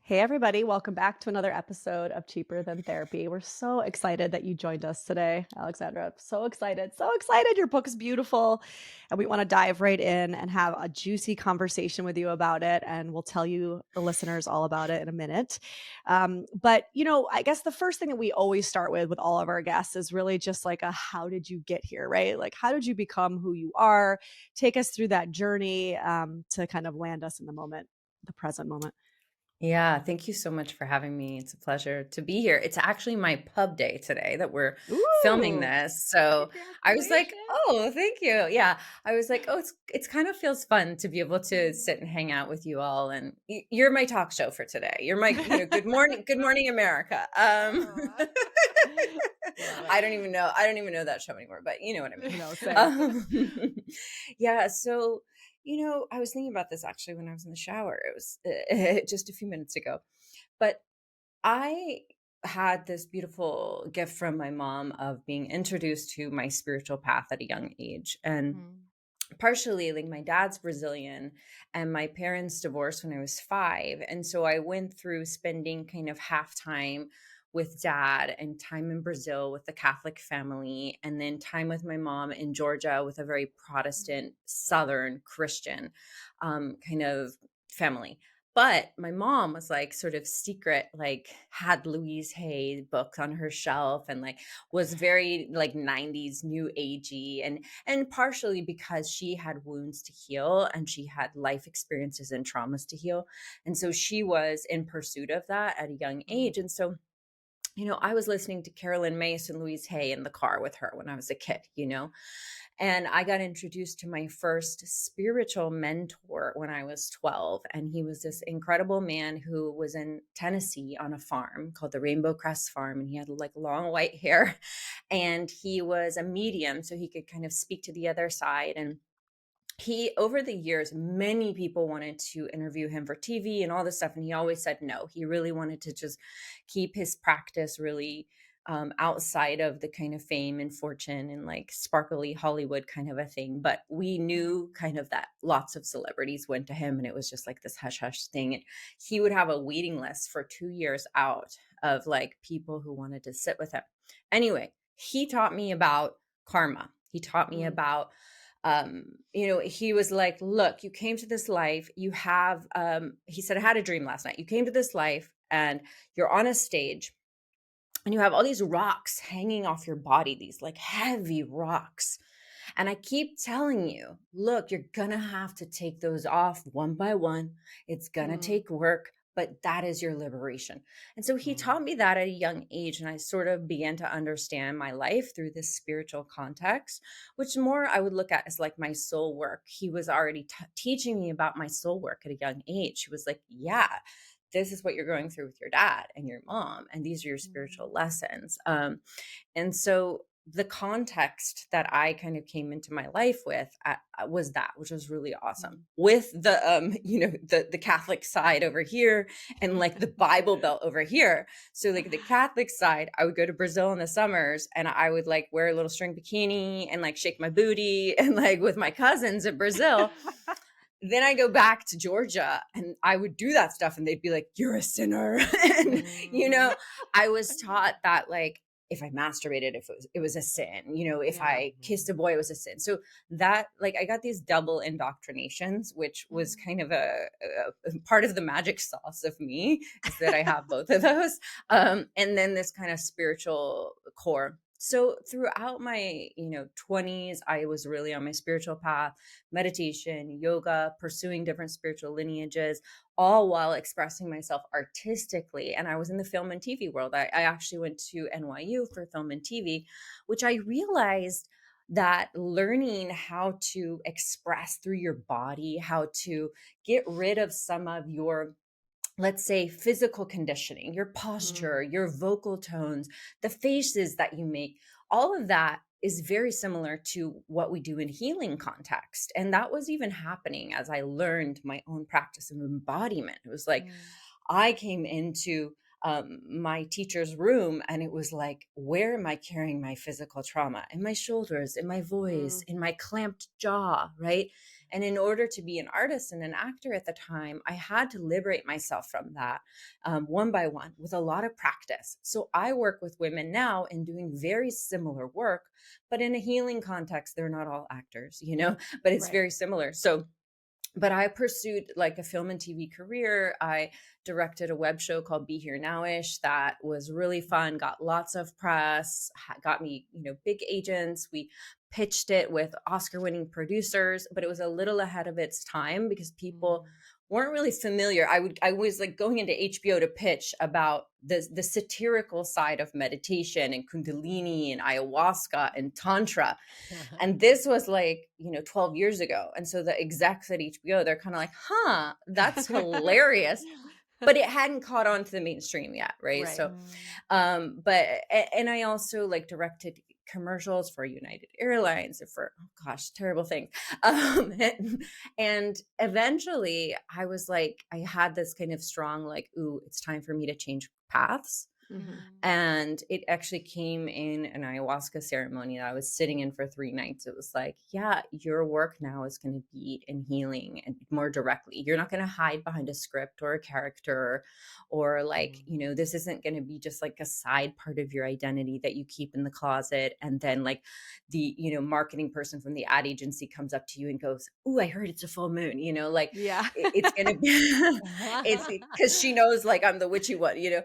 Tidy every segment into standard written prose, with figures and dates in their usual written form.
Hey, everybody. Welcome back to another episode of Cheaper Than Therapy. We're so excited that you joined us today, Alexandra. So excited. So excited. Your book is beautiful. And we want to dive right in and have a juicy conversation with you about it. And we'll tell you, the listeners, all about it in a minute. I guess the first thing that we always start with all of our guests is really just like a how did you get here, right? Like, how did you become who you are? Take us through that journey to kind of land us in the moment, the present moment. Yeah, thank you so much for having me. It's a pleasure to be here. It's actually my pub day today that we're filming Ooh. this. So I was like, Congratulations. "Oh, thank you." Yeah. I was like, "Oh, it's kind of feels fun to be able to sit and hang out with you all and you're my talk show for today. You're my, good morning America." Aw. Love it. I don't even know that show anymore, but you know what I mean. No, same. Um, yeah, so I was thinking about this actually when I was in the shower. It was just a few minutes ago. But I had this beautiful gift from my mom of being introduced to my spiritual path at a young age. And Mhm. partially, like, my dad's Brazilian and my parents divorced when I was 5. And so I went through spending kind of half time with dad and time in Brazil with the Catholic family, and then time with my mom in Georgia with a very Protestant, Southern Christian kind of family. But my mom was like sort of secret, like had Louise Hay books on her shelf and like was very like 90s new agey, and partially because she had wounds to heal and she had life experiences and traumas to heal. And so she was in pursuit of that at a young Mm. age. And so, I was listening to Carolyn Mace and Louise Hay in the car with her when I was a kid. And I got introduced to my first spiritual mentor when I was 12. And he was this incredible man who was in Tennessee on a farm called the Rainbow Crest Farm. And he had like long white hair and he was a medium. So he could kind of speak to the other side. And over the years, many people wanted to interview him for TV and all this stuff. And he always said no. He really wanted to just keep his practice really outside of the kind of fame and fortune and like sparkly Hollywood kind of a thing. But we knew kind of that lots of celebrities went to him and it was just like this hush hush thing. And he would have a waiting list for 2 years out of like people who wanted to sit with him. Anyway, he taught me about karma. He taught me Mm. about he was like, look, you came to this life, you have he said, I had a dream last night. You came to this life and you're on a stage and you have all these rocks hanging off your body, these like heavy rocks. And I keep telling you, look, you're gonna have to take those off one by one. It's gonna Mm. take work, but that is your liberation. And so he Mm. taught me that at a young age. And I sort of began to understand my life through this spiritual context, which more I would look at as like my soul work. He was already teaching me about my soul work at a young age. He was like, yeah, this is what you're going through with your dad and your mom, and these are your spiritual Mm. lessons. And so the context that I kind of came into my life with was that, which was really awesome. Mm. With the the Catholic side over here and like the Bible Belt over here. So like the Catholic side, I would go to Brazil in the summers and I would like wear a little string bikini and like shake my booty and like with my cousins in Brazil. Then I go back to Georgia and I would do that stuff and they'd be like, "You're a sinner." And Mm. I was taught that like if I masturbated, if it was a sin, if Yeah. I kissed a boy, it was a sin. So that like I got these double indoctrinations, which was Mm. kind of a part of the magic sauce of me is that I have both of those. And then this kind of spiritual core. So throughout my, 20s, I was really on my spiritual path, meditation, yoga, pursuing different spiritual lineages, all while expressing myself artistically. And I was in the film and TV world. I actually went to NYU for film and TV, which I realized that learning how to express through your body, how to get rid of some of your, let's say, physical conditioning, your posture, Mm. your vocal tones, the faces that you make, all of that is very similar to what we do in healing context. And that was even happening as I learned my own practice of embodiment. It was like Mm. I came into my teacher's room and it was like, where am I carrying my physical trauma? In my shoulders, in my voice, Mm. in my clamped jaw, right? And in order to be an artist and an actor at the time, I had to liberate myself from that, one by one, with a lot of practice. So I work with women now in doing very similar work, but in a healing context. They're not all actors, but it's Right. very similar. So but I pursued like a film and TV career. I directed a web show called Be Here Nowish that was really fun, got lots of press, got me, big agents. We pitched it with Oscar winning producers, but it was a little ahead of its time because people Mm. weren't really familiar. I was like going into HBO to pitch about the satirical side of meditation and kundalini and ayahuasca and tantra, and this was like, 12 years ago. And so the execs at HBO, they're kind of like, huh, that's hilarious. But it hadn't caught on to the mainstream yet. Right. Right. So, Mm. and I also like directed commercials for United Airlines and for, oh gosh, terrible things. And eventually I was like, I had this kind of strong, like, ooh, it's time for me to change paths. Mhm. Mm. And it actually came in an ayahuasca ceremony that I was sitting in for 3 nights. It was like, yeah, your work now is going to be in healing and more directly. You're not going to hide behind a script or a character or like, this isn't going to be just like a side part of your identity that you keep in the closet. And then like the, marketing person from the ad agency comes up to you and goes, ooh, I heard it's a full moon, like Yeah. it's going to be, it's because she knows like I'm the witchy one, Yeah.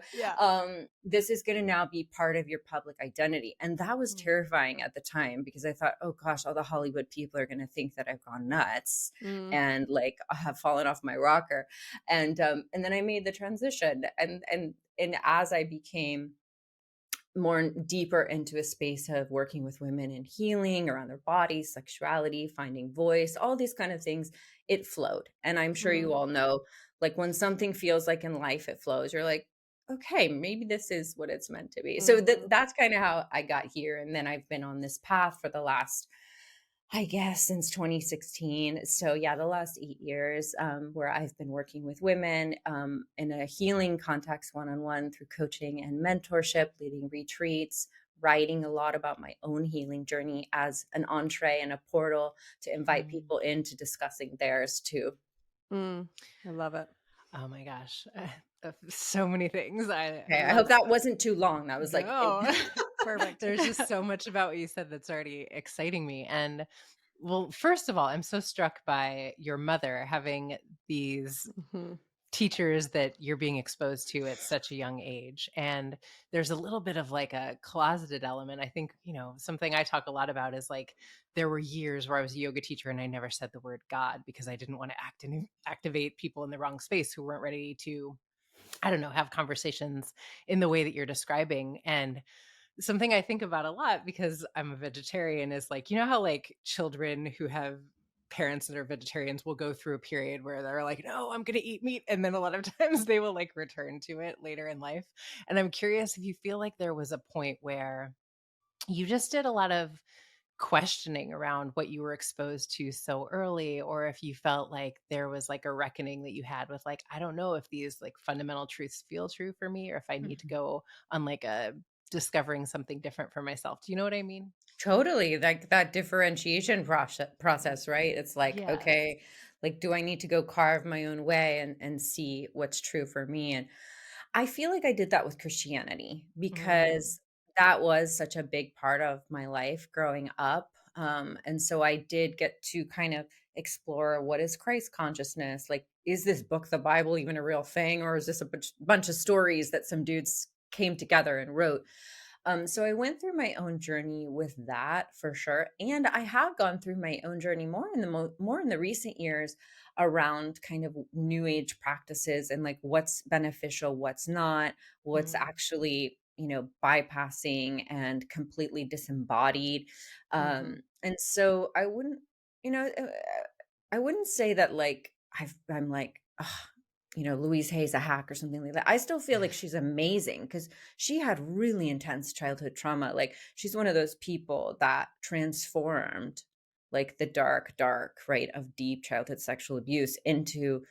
this is going to now be part of your public identity. And that was Mm. terrifying at the time because I thought, oh gosh, all the Hollywood people are going to think that I've gone nuts Mm. and like I have fallen off my rocker. And then I made the transition. And as I became more deeper into a space of working with women and healing around their bodies, sexuality, finding voice, all these kind of things, it flowed. And I'm sure you Mm. all know, like when something feels like in life it flows, you're like, okay, maybe this is what it's meant to be. So Mhm. that's kind of how I got here. And then I've been on this path for the last, I guess, since 2016. So yeah, the last 8 years, where I've been working with women in a healing context, one-on-one through coaching and mentorship, leading retreats, writing a lot about my own healing journey as an entree and a portal to invite Mm. people into discussing theirs too. Mm. I love it. Oh my gosh. So many things. I Okay, I love hope that wasn't too long. That was like, No. Perfect. There's just so much about what you said that's already exciting me. And well, first of all, I'm so struck by your mother having these Mhm. teachers that you're being exposed to at such a young age. And there's a little bit of like a closeted element. I think, something I talk a lot about is like there were years where I was a yoga teacher and I never said the word God because I didn't want to activate people in the wrong space who weren't ready to, I don't know, have conversations in the way that you're describing. And something I think about a lot because I'm a vegetarian is like, how like children who have parents that are vegetarians will go through a period where they're like, no, I'm going to eat meat. And then a lot of times they will like return to it later in life. And I'm curious if you feel like there was a point where you just did a lot of questioning around what you were exposed to so early, or if you felt like there was like a reckoning that you had with like, I don't know if these like fundamental truths feel true for me or if I need to go on like a discovering something different for myself. Do you know what I mean? totally, like that differentiation process, right? It's like, Yeah. okay, like do I need to go carve my own way and see what's true for me? And I feel like I did that with Christianity Mm. because that was such a big part of my life growing up. And so I did get to kind of explore what is Christ consciousness? Like, is this book, the Bible, even a real thing? Or is this a bunch of stories that some dudes came together and wrote? So I went through my own journey with that for sure, and I have gone through my own journey more in the recent years around kind of new age practices and like what's beneficial, what's not, what's Mm. actually bypassing and completely disembodied. Mhm. And so you know, uh, I wouldn't say that like I'm like. "Ugh, Louise Hay's a hack or something like that." I still feel like she's amazing because she had really intense childhood trauma. Like she's one of those people that transformed like the dark, dark, right, of deep childhood sexual abuse into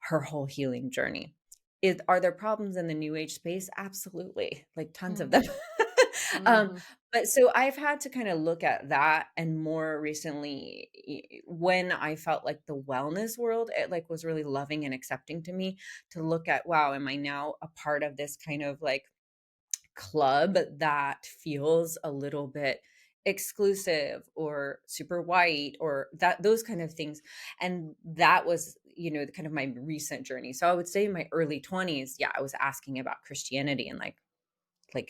her whole healing journey. Are there problems in the new age space? Absolutely. Like tons of them. Mm. Um, Mhm. but so I've had to kind of look at that, and more recently, when I felt like the wellness world, it like was really loving and accepting to me, to look at, wow, am I now a part of this kind of like club that feels a little bit exclusive or super white, or that those kind of things. And that was, kind of my recent journey. So I would say in my early 20s, yeah, I was asking about Christianity, and like,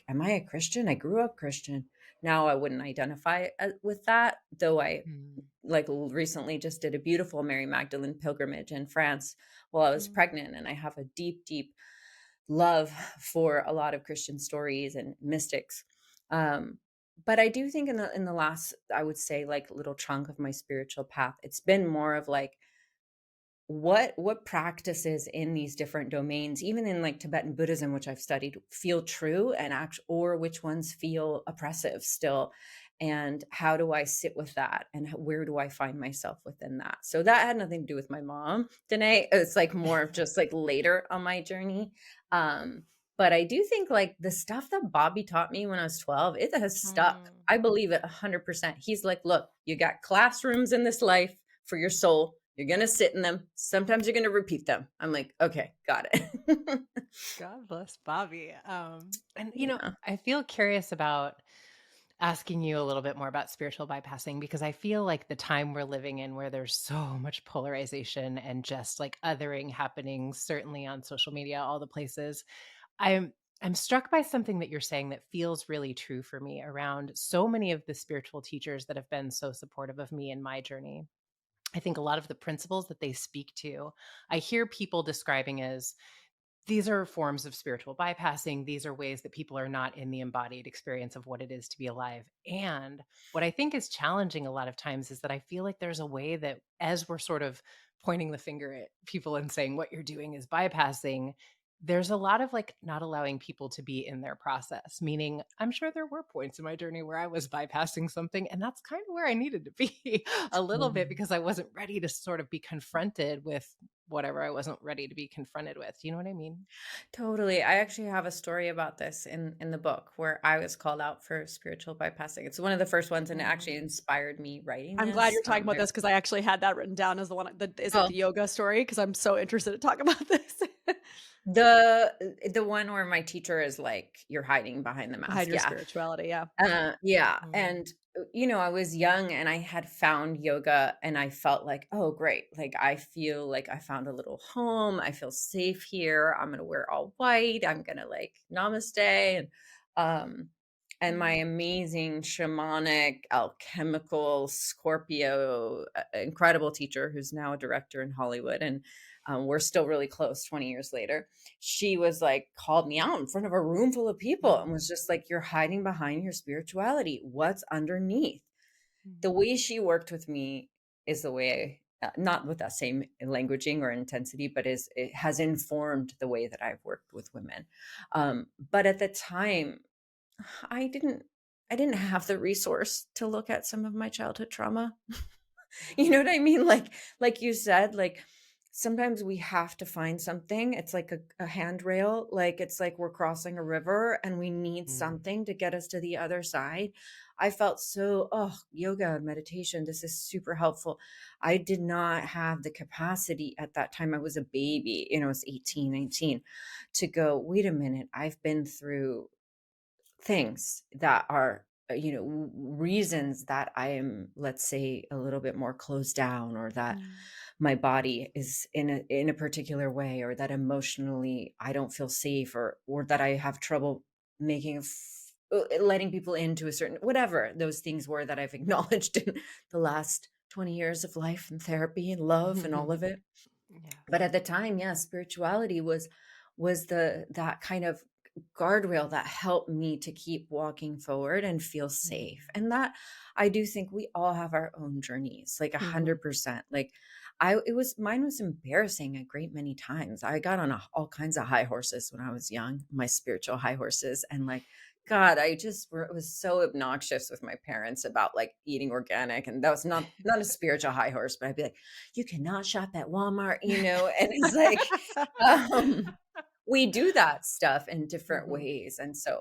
am I a Christian? I grew up Christian. Now I wouldn't identify with that, though. I Mm. like recently just did a beautiful Mary Magdalene pilgrimage in France while I was Mm. pregnant, and I have a deep, deep love for a lot of Christian stories and mystics. Um, but I do think in the last, I would say, like, little chunk of my spiritual path, it's been more of like, what practices in these different domains, even in like Tibetan Buddhism, which I've studied, feel true, and act, or which ones feel oppressive still, and how do I sit with that, and where do I find myself within that? So that had nothing to do with my mom, Danae. It's like more of just like later on my journey. um but I do think like the stuff that Bobby taught me when I was 12, it has stuck. Mm. I believe it 100%. He's like, look, you got classrooms in this life for your soul. You're going to sit in them. Sometimes you're going to repeat them. I'm like, okay, got it. God bless Bobby. And Yeah. I feel curious about asking you a little bit more about spiritual bypassing, because I feel like the time we're living in, where there's so much polarization and just like othering happening, certainly on social media, all the places. I'm struck by something that you're saying that feels really true for me around so many of the spiritual teachers that have been so supportive of me in my journey. I think a lot of the principles that they speak to, I hear people describing as, these are forms of spiritual bypassing. These are ways that people are not in the embodied experience of what it is to be alive. And what I think is challenging a lot of times is that I feel like there's a way that, as we're sort of pointing the finger at people and saying what you're doing is bypassing, there's a lot of like not allowing people to be in their process. Meaning, I'm sure there were points in my journey where I was bypassing something, and that's kind of where I needed to be a little bit, Totally. because I wasn't ready to sort of be confronted with whatever I wasn't ready to be confronted with. Do you know what I mean? Totally. I actually have a story about this in the book, where I was called out for spiritual bypassing. It's one of the first ones, and it actually Mm. inspired me writing I'm glad this. you're talking about this because I actually had that written down as the one. Is it Oh, the yoga story? Because I'm so interested to talk about this. the one where my teacher is like, "You're hiding behind the Hide mask." your Yeah. spirituality. Yeah. Yeah, Mm, and, I was young, and I had found yoga, and I felt like, "Oh, great, like, I feel like I found a little home, I feel safe here, I'm gonna wear all white, I'm gonna, like, namaste," um, and my Mm. amazing shamanic, alchemical, Scorpio, incredible teacher who's now a director in Hollywood, and, we're still really close 20 years later. She was like, called me out in front of a room full of people and mm, was just like, "You're hiding behind your spirituality. What's underneath?" The mm, way she worked with me is the way, not with that same languaging or intensity, but it has informed the way that I've worked with women. But at the time, I didn't I didn't have the resource to look at some of my childhood trauma. You know what I mean? Like you said, like, sometimes we have to find something. It's like a handrail, like, it's like we're crossing a river and we need mm, something to get us to the other side. I felt so, oh, yoga, meditation, this is super helpful. I did not have the capacity at that time. I was a baby, I was 18, 19, to go, wait a minute, I've been through things that are, reasons that I am, let's say, a little bit more closed down, or that Mm. my body is in a particular way, or that emotionally I don't feel safe, or that I have trouble making letting people into a certain, whatever those things were that I've acknowledged in the last 20 years of life and therapy and love and all of mm. it. But Yes. at the time, yeah, spirituality was the that kind of guardrail that helped me to keep walking forward and feel safe. Mm, And that, I do think we all have our own journeys, like Mhm. 100%. Like, mine was embarrassing a great many times. I got on all kinds of high horses when I was young, my spiritual high horses, and like, God, was so obnoxious with my parents about like eating organic, and that was not a spiritual high horse, but I'd be like, "You cannot shop at Walmart," and it's like, um, we do that stuff in different Mhm. ways. And so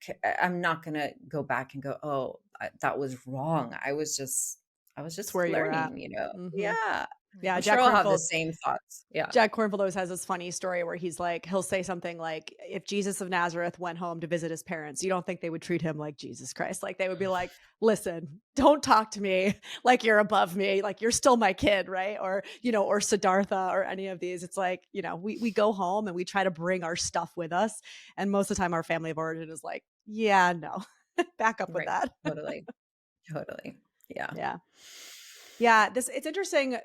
Yeah. I'm not going to go back and go, oh, that was wrong. I was It's just where you were at. learning. Mhm. Yeah. Yeah, I'm sure Jack I'll have the Kornfield same thoughts. Yeah. Jack Kornfield always has this funny story where he's like, he'll say something like, if Jesus of Nazareth went home to visit his parents, you don't think they would treat him like Jesus Christ? Like they would be like, listen, don't talk to me like you're above me, like you're still my kid, right? Or, or Siddhartha or any of these. It's like, we go home and we try to bring our stuff with us. And most of the time our family of origin is like, yeah, no, back up with Right. that. Totally. Totally. Yeah. Yeah. Yeah, it's interesting.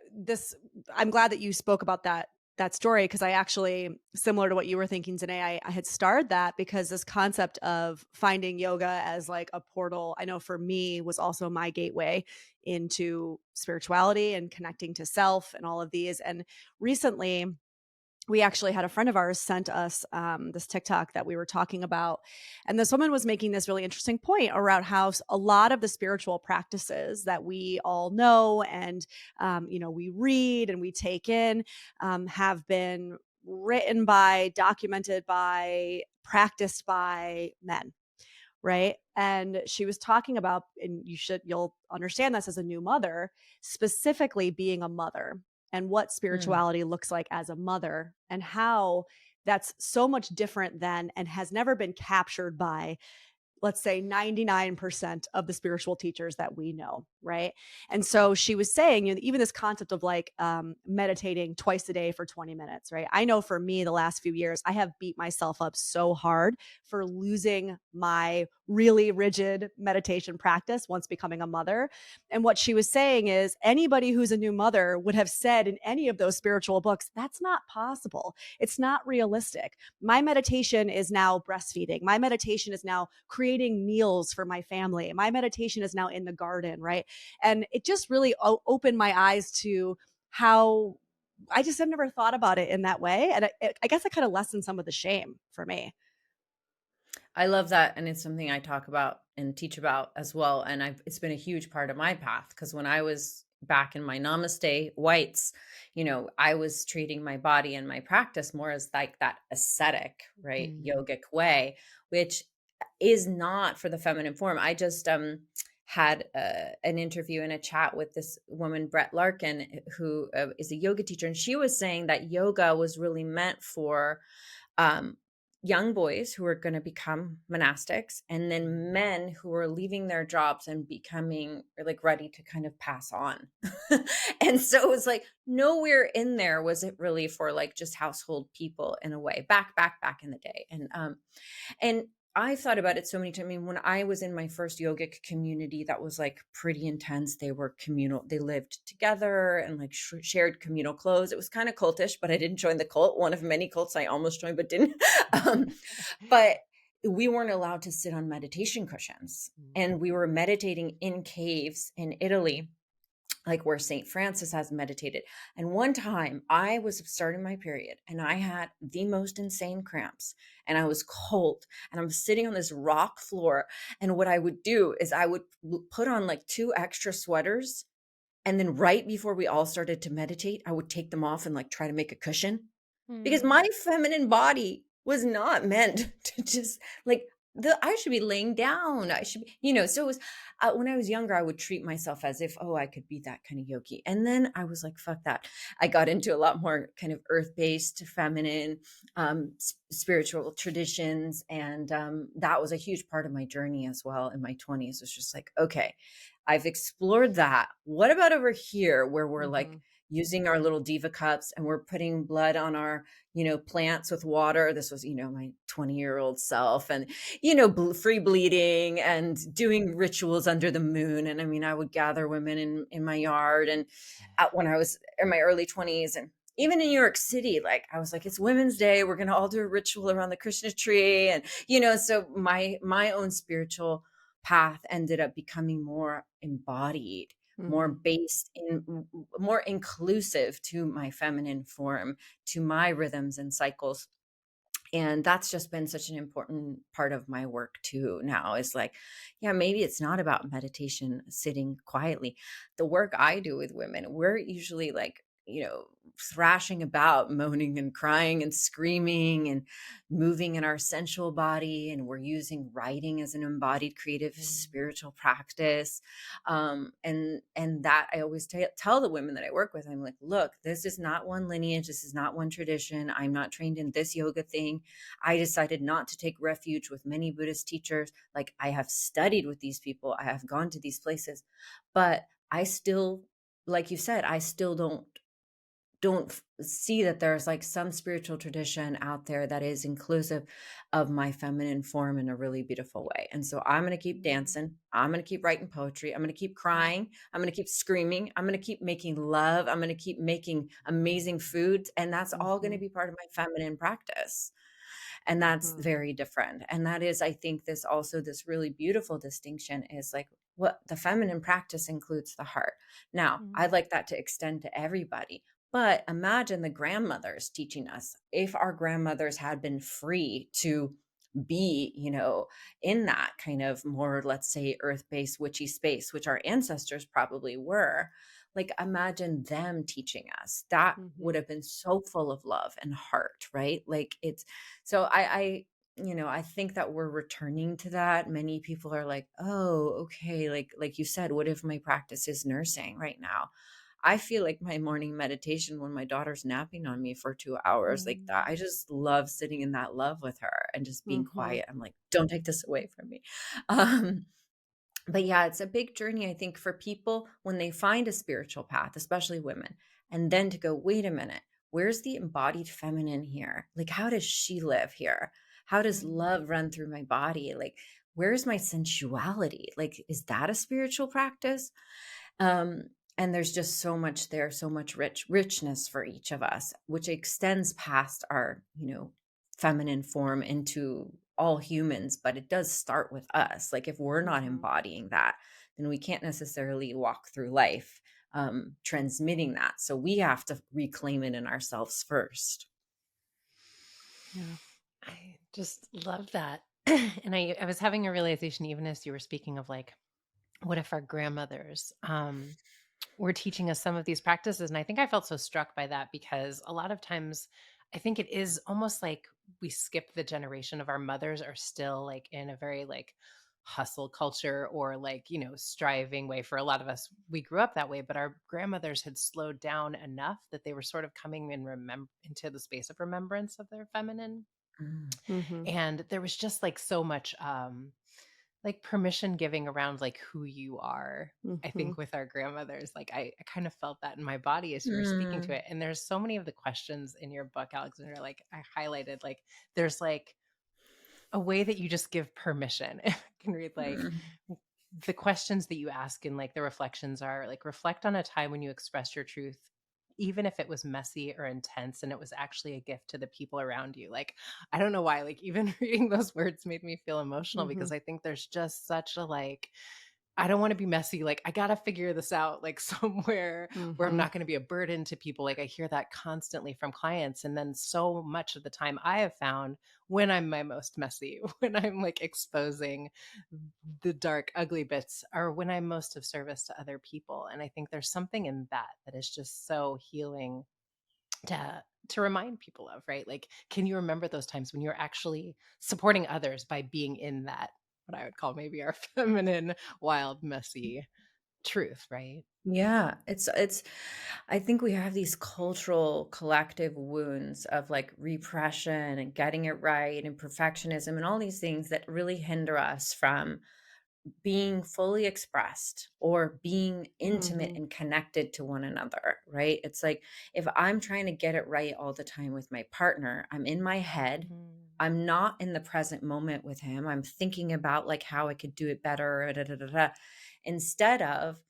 I'm glad that you spoke about that story because I actually, similar to what you were thinking today, I had starred that because this concept of finding yoga as like a portal, I know for me was also my gateway into spirituality and connecting to self and all of these. And recently we actually had a friend of ours sent us this TikTok that we were talking about. And this woman was making this really interesting point around how a lot of the spiritual practices that we all know and, we read and we take in have been written by, documented by, practiced by men, right? And she was talking about, and you'll understand this as a new mother, specifically being a mother and what Mm. spirituality looks like as a mother and how that's so much different than and has never been captured by, let's say, 99% of the spiritual teachers that we know, right? And so she was saying, even this concept of like meditating twice a day for 20 minutes, right? I know for me, the last few years, I have beat myself up so hard for losing my really rigid meditation practice once becoming a mother. And what she was saying is anybody who's a new mother would have said in any of those spiritual books, that's not possible. It's not realistic. My meditation is now breastfeeding. My meditation is now creating meals for my family. My meditation is now in the garden, right? And it just really opened my eyes to how I just have never thought about it in that way. And I guess it kind of lessened some of the shame for me. I love that, and it's something I talk about and teach about as well, and it's been a huge part of my path because when I was back in my namaste whites, I was treating my body and my practice more as like that ascetic, right, Mm. yogic way, which is not for the feminine form. I just had an interview and a chat with this woman, Brett Larkin, who is a yoga teacher, and she was saying that yoga was really meant for um, young boys who are going to become monastics, and then men who are leaving their jobs and becoming like ready to kind of pass on. And so it was like nowhere in there was it really for like just household people in a way back in the day. And I've thought about it so many times. I mean, when I was in my first yogic community, that was like pretty intense. They were communal. They lived together and like shared communal clothes. It was kind of cultish, but I didn't join the cult. One of many cults I almost joined, but didn't. um, but we weren't allowed to sit on meditation cushions. And we were meditating in caves in Italy, like where St. Francis has meditated. And one time I was starting my period and I had the most insane cramps and I was cold and I'm sitting on this rock floor. And what I would do is I would put on like 2 extra sweaters. And then right before we all started to meditate, I would take them off and like try to make a cushion because Mm. my feminine body was not meant to just like I should be laying down. I should be, so it was when I was younger, I would treat myself as if, oh, I could be that kind of yogi. And then I was like, fuck that. I got into a lot more kind of earth-based, feminine, spiritual traditions. And that was a huge part of my journey as well in my 20s. It's just like, okay, I've explored that. What about over here where we're like Mhm. using our little diva cups and we're putting blood on our plants with water. This was, my 20-year-old self and, free bleeding and doing rituals under the moon. And I mean, I would gather women in my yard and when I was in my early 20s and even in New York City, like I was like, it's Women's Day. We're going to all do a ritual around the Krishna tree. And, so my own spiritual path ended up becoming more embodied, more Mhm. based in, more inclusive to my feminine form, to my rhythms and cycles. And that's just been such an important part of my work too now is like, yeah, maybe it's not about meditation, sitting quietly. The work I do with women, we're usually like thrashing about, moaning and crying and screaming and moving in our sensual body. And we're using writing as an embodied creative Mm, spiritual practice. And that I always tell the women that I work with, I'm like, look, this is not one lineage. This is not one tradition. I'm not trained in this yoga thing. I decided not to take refuge with many Buddhist teachers. Like, I have studied with these people. I have gone to these places, but I still, like you said, I still don't see that there's like some spiritual tradition out there that is inclusive of my feminine form in a really beautiful way. And so I'm going to keep mm, dancing. I'm going to keep writing poetry. I'm going to keep mm, crying. I'm going to keep screaming. I'm going to keep making love. I'm going to keep making amazing foods. And that's all going to Mhm. be part of my feminine practice. And that's Mhm. very different. And that is, I think, this also this really beautiful distinction is like what the feminine practice includes the heart. Now, mm, I'd like that to extend to everybody. But imagine the grandmothers teaching us. If our grandmothers had been free to be, in that kind of more, let's say, earth-based witchy space, which our ancestors probably were, like imagine them teaching us. That would Mhm. have been so full of love and heart, right? Like it's so I think that we're returning to that. Many people are like, "Oh, okay, like you said, what if my practice is nursing right now?" I feel like my morning meditation when my daughter's napping on me for 2 hours, like that, mm, I just love sitting in that love with her and just being Mhm. quiet. I'm like, "Don't take this away from me." Um, but yeah, it's a big journey, I think, for people when they find a spiritual path, especially women, and then to go, wait a minute, where's the embodied feminine here? Like, how does she live here? How does mm, love run through my body? Like, where's my sensuality? Like, is that a spiritual practice? Um, and there's just so much there, so much richness for each of us, which extends past our, feminine form into all humans, but it does start with us. Like if we're not Mhm. embodying that, then we can't necessarily walk through life transmitting that. So we have to reclaim it in ourselves first. Yeah. I just love that. And I was having a realization even as you were speaking of like, what if our grandmothers were teaching us some of these practices? And I think I felt so struck by that because a lot of times I think it is almost like we skip the generation of our mothers are still like in a very like hustle culture or like, striving way. For a lot of us, we grew up that way, but our grandmothers had slowed down enough that they were sort of coming in into the space of remembrance of their feminine. Mm. Mhm. And there was just like so much like permission giving around like who you are. I Mhm. think with our grandmothers, like I kind of felt that in my body as you were speaking to Mm. it. And there's so many of the questions in your book, Alexandra, like I highlighted, like there's like a way that you just give permission. I can read like Mm. the questions that you ask and like the reflections are like reflect on a time when you expressed your truth, even if it was messy or intense and it was actually a gift to the people around you. Like I don't know why, like even reading those words made me feel emotional because Mhm. I think there's just such a like I don't want to be messy. Like, I got to figure this out, like, somewhere where I'm Mhm. not going to be a burden to people. Like, I hear that constantly from clients. And then so much of the time I have found when I'm my most messy, when I'm like exposing the dark, ugly bits, are when I'm most of service to other people. And I think there's something in that that is just so healing to remind people of, right? Like, can you remember those times when you're actually supporting others by being in that, what I would call maybe our feminine, wild, messy truth, right? Yeah, it's I think we have these cultural collective wounds of like repression and getting it right and perfectionism and all these things that really hinder us from being fully expressed or being intimate Mhm. and connected to one another, right? It's like if I'm trying to get it right all the time with my partner, I'm in my head. Mm, I'm not in the present moment with him. I'm thinking about like how I could do it better, da, da, da, da, instead of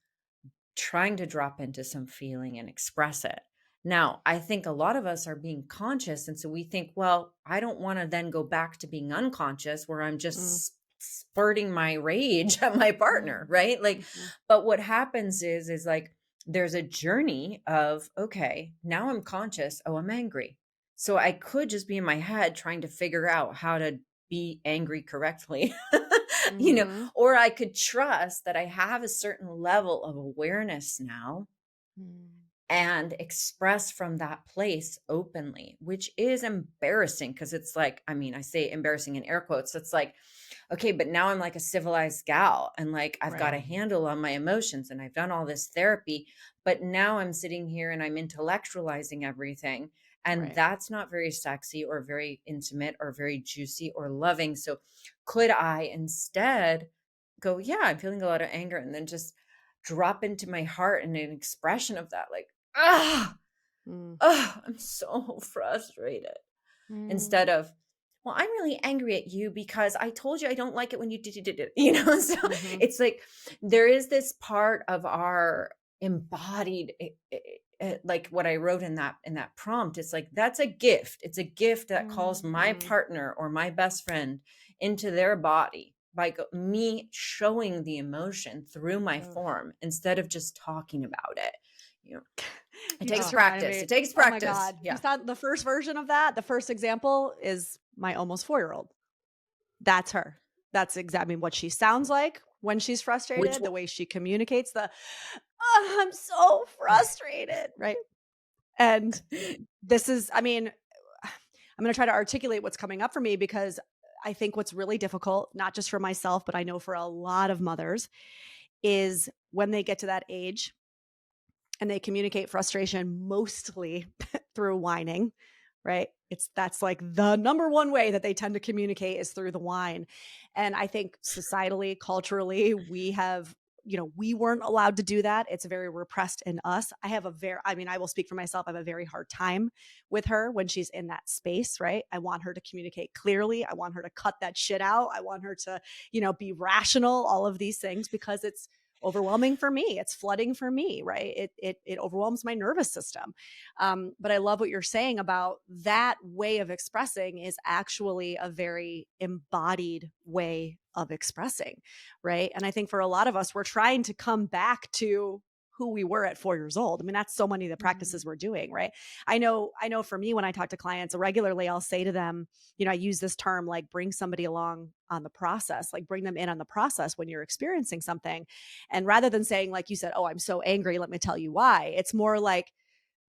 trying to drop into some feeling and express it. Now, I think a lot of us are being conscious. And so we think, well, I don't want to then go back to being unconscious where I'm Mm. just spurting my rage at my partner, mm, right? Like, Mhm. but what happens is like there's a journey of, okay, now I'm conscious. Oh, I'm angry. So I could just be in my head trying to figure out how to be angry correctly. Mhm. Or I could trust that I have a certain level of awareness now mm, and express from that place openly, which is embarrassing because it's like, I mean, I say embarrassing in air quotes. It's like, okay, but now I'm like a civilized gal and like I've got Right. a handle on my emotions and I've done all this therapy, but now I'm sitting here and I'm intellectualizing everything. And Right. that's not very sexy or very intimate or very juicy or loving. So could I instead go, yeah, I'm feeling a lot of anger, and then just drop into my heart and an expression of that, like, ah, Mm. I'm so frustrated. Mm. Instead of, well, I'm really angry at you because I told you I don't like it when you did it, you know? So Mhm. it's like there is this part of our embodied, like what I wrote in that prompt. It's like that's a gift. It's a gift that calls my Mhm. partner or my best friend into their body by me showing the emotion through my Ugh. form instead of just talking about it. You know, it You takes just reminded practice. me, It takes oh my practice. god, you Yeah. saw the first version of that, the first example is my almost 4-year-old. That's her. That's exactly what she sounds like when she's Which frustrated, the way she communicates, "Oh, I'm so frustrated," right? And this is, I mean, I'm gonna try to articulate what's coming up for me because I think what's really difficult, not just for myself, but I know for a lot of mothers, is when they get to that age and they communicate frustration mostly through whining, right? That's like the number one way that they tend to communicate is through the whine. And I think societally, culturally, we have, we weren't allowed to do that. It's very repressed in us. I mean, I will speak for myself. I have a very hard time with her when she's in that space, right? I want her to communicate clearly. I want her to cut that shit out. I want her to, be rational, all of these things, because it's overwhelming for me. It's flooding for me, right? It overwhelms my nervous system. But I love what you're saying about that way of expressing is actually a very embodied way of expressing, right? And I think for a lot of us, we're trying to come back to who we were at 4 years old. I mean, that's so many of the Mhm. practices we're doing, right? I know for me, when I talk to clients regularly, I'll say to them, I use this term like bring somebody along on the process, like bring them in on the process when you're experiencing something. And rather than saying, like you said, oh, I'm so angry, let me tell you why, it's more like,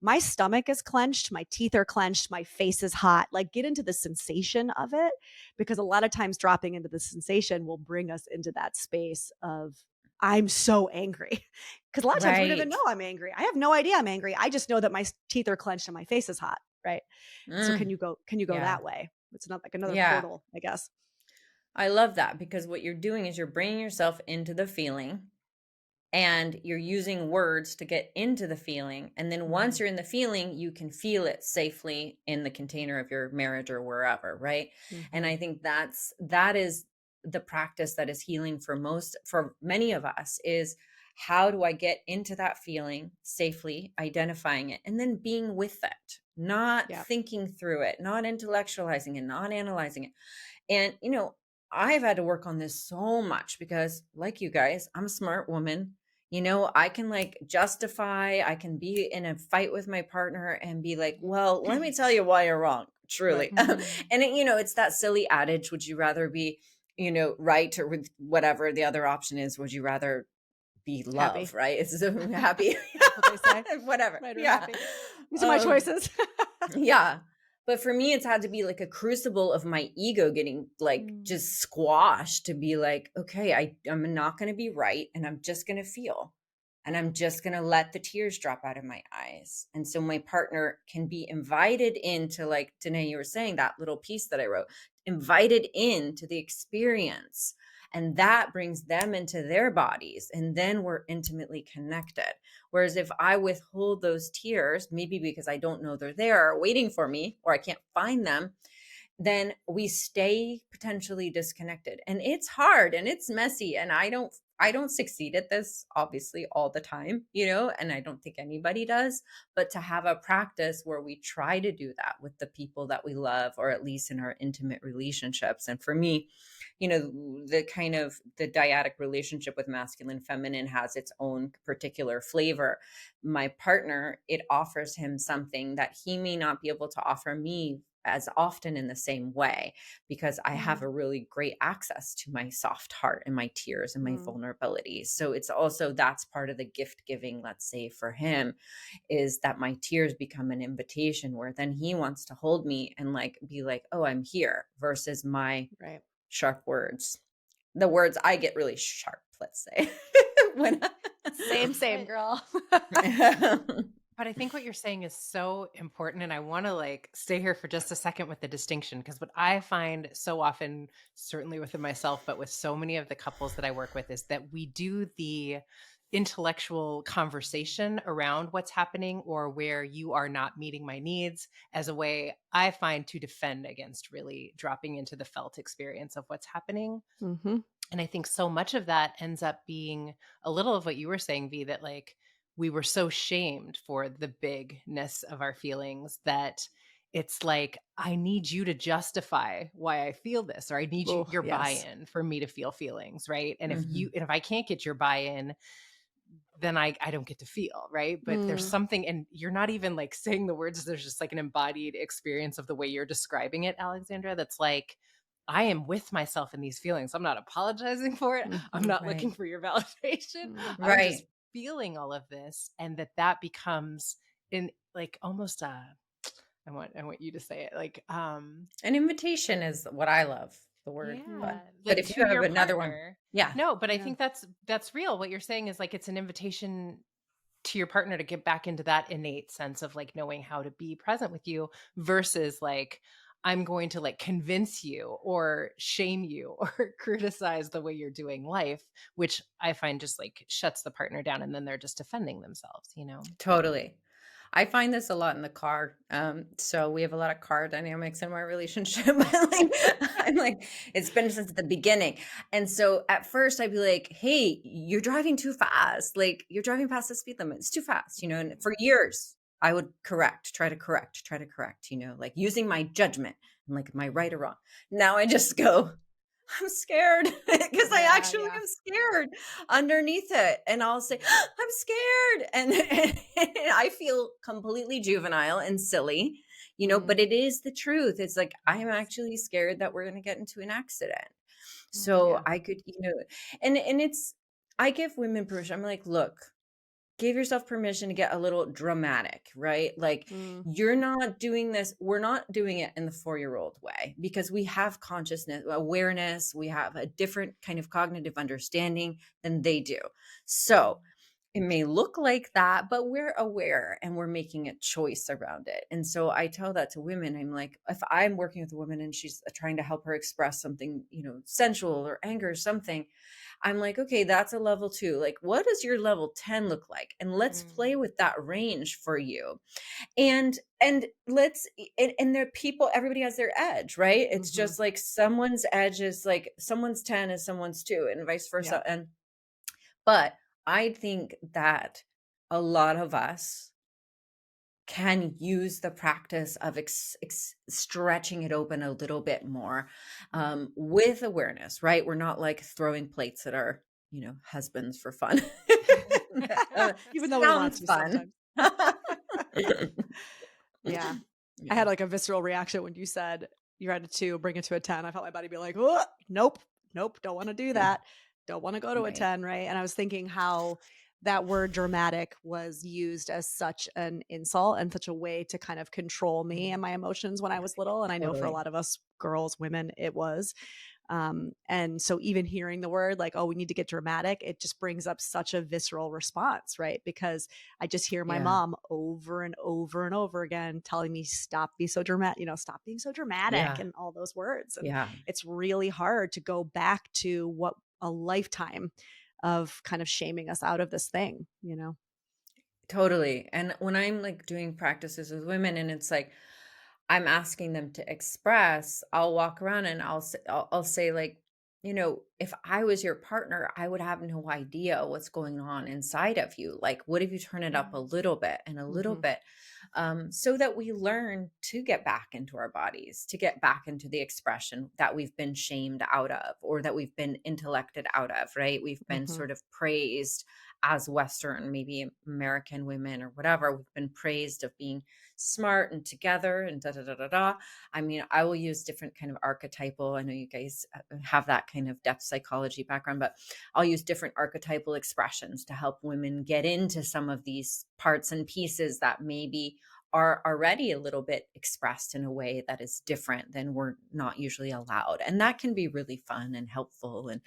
my stomach is clenched, my teeth are clenched, my face is hot. Like, get into the sensation of it, because a lot of times dropping into the sensation will bring us into that space of, I'm so angry. Because a lot of times we don't even Right. know I'm angry. I have no idea I'm angry. I just know that my teeth are clenched and my face is hot. Right. So Mm, can you go yeah. that way? It's not like another Yeah. portal, I guess. I love that because what you're doing is you're bringing yourself into the feeling and you're using words to get into the feeling. And then once Mhm. you're in the feeling, you can feel it safely in the container of your marriage or wherever. Right. And I Mhm. think that is the practice that is healing for many of us is how do I get into that feeling safely, identifying it, and then being with it, not Yeah. thinking through it, not intellectualizing it, not analyzing it. And, I've had to work on this so much because, like you guys, I'm a smart woman. I can like justify, I can be in a fight with my partner and be like, well, let me tell you why you're wrong, Right. truly. And, it's that silly adage, would you rather be, right or with whatever the other option is? Would you rather be love, Happy. right? It's so happy, That's what they say. whatever. Right, or Yeah. happy. These are my Um, choices. yeah. But for me, it's had to be like a crucible of my ego getting like Mm. just squashed to be like, okay, I'm not going to be right. And I'm just going to feel. And I'm just going to let the tears drop out of my eyes. And so my partner can be invited into, like Danae, you were saying, that little piece that I wrote, invited into the experience. And that brings them into their bodies. And then we're intimately connected. Whereas if I withhold those tears, maybe because I don't know they're there waiting for me or I can't find them, then we stay potentially disconnected. And it's hard and it's messy. And I don't succeed at this obviously all the time, and I don't think anybody does, but to have a practice where we try to do that with the people that we love, or at least in our intimate relationships. And for me, the kind of the dyadic relationship with masculine feminine has its own particular flavor. My partner, it offers him something that he may not be able to offer me as often in the same way because I have Mm, a really great access to my soft heart and my tears and my mm, vulnerabilities. So it's also that's part of the gift giving, let's say for him, is that my tears become an invitation where then he wants to hold me and like be like, "Oh, I'm here," versus my right. sharp words. The words I get really sharp, let's say. when Same, But girl. But I think what you're saying is so important. And I want to like stay here for just a second with the distinction. Because what I find so often, certainly within myself, but with so many of the couples that I work with, is that we do the intellectual conversation around what's happening or where you are not meeting my needs as a way I find to defend against really dropping into the felt experience of what's happening. Hmm. And I think so much of that ends up being a little of what you were saying, V, that like we were so shamed for the bigness of our feelings that it's like, I need you to justify why I feel this, or I need Oh, your yes. buy-in for me to feel feelings, right? And Mhm. if I can't get your buy-in, then I don't get to feel, right? But there's Mm, something, and you're not even like saying the words, there's just like an embodied experience of the way you're describing it, Alexandra, that's like, I am with myself in these feelings. I'm not apologizing for it. I'm mhm, not Right. looking for your validation. mm, I'm just Right. feeling all of this. And that becomes in like almost a, I want you to say it like, An invitation is what I love, the word. mm, yeah, But like if to you have your another one, partner. yeah, No, but I yeah. think that's real. What you're saying is like it's an invitation to your partner to get back into that innate sense of like knowing how to be present with you versus like I'm going to like convince you or shame you or criticize the way you're doing life, which I find just like shuts the partner down and then they're just defending themselves, you know? totally. I find this a lot in the car. So we have a lot of car dynamics in my relationship. I'm like, it's been since the beginning. And so at first I'd be like, hey, you're driving too fast. Like you're driving past the speed limit. It's too fast, and for years I would try to correct, like using my judgment and like my right or wrong. Now I just go, I'm scared because I Yeah, actually yeah. am scared underneath it. And I'll say, I'm scared. And I feel completely juvenile and silly, Mm, but it is the truth. It's like, I am Yes. actually scared that we're going to get into an accident. Mm. So yeah. I could, and I give women permission. I'm like, look, give yourself permission to get a little dramatic, right? Like Mm, you're not doing this, we're not doing it in the 4-year-old way because we have consciousness, awareness, we have a different kind of cognitive understanding than they do. So it may look like that, but we're aware and we're making a choice around it. And so I tell that to women. I'm like, if I'm working with a woman and she's trying to help her express something, sensual or anger or something, I'm like, okay, that's a level 2. Like, what does your level 10 look like? And let's play Mm. with that range for you. And let's and there people, everybody has their edge, right? It's hmm. just like someone's edge is like someone's 10 is someone's 2 and vice Yeah. versa. And but I think that a lot of us can use the practice of stretching it open a little bit more with awareness, right? We're not like throwing plates at our, husbands for fun. Even though we want Sounds to fun. sometimes. Yeah. I Yeah, had like a visceral reaction when you said you're at a 2, bring it to a 10. I felt my body be like, "Oh, nope, nope, don't want to do yeah, that. Don't want to go to a right. 10," right? And I was thinking how that word dramatic was used as such an insult and such a way to kind of control me and my emotions when I was little. And I know for a Totally. lot of us girls, women, it was. And so even hearing the word like, oh, we need to get dramatic, it just brings up such a visceral response, right? Because I just hear my Yeah, mom over and over and over again telling me, stop being so dramatic, stop being so dramatic yeah, and all those words. And yeah, it's really hard to go back to what a lifetime of kind of shaming us out of this thing. totally. And when I'm like doing practices with women and it's like I'm asking them to express, I'll walk around and I'll say like, if I was your partner, I would have no idea what's going on inside of you. Like, what if you turn it up a Mm. little bit and a little Hmm. bit, so that we learn to get back into our bodies, to get back into the expression that we've been shamed out of or that we've been intellected out of, right? We've been Hmm. sort of praised as Western, maybe American women or whatever, we've been praised of being smart and together and da da da da da. I mean, I will use different kind of archetypal. I know you guys have that kind of depth psychology background, but I'll use different archetypal expressions to help women get into some of these parts and pieces that maybe are already a little bit expressed in a way that is different than we're not usually allowed. And that can be really fun and helpful and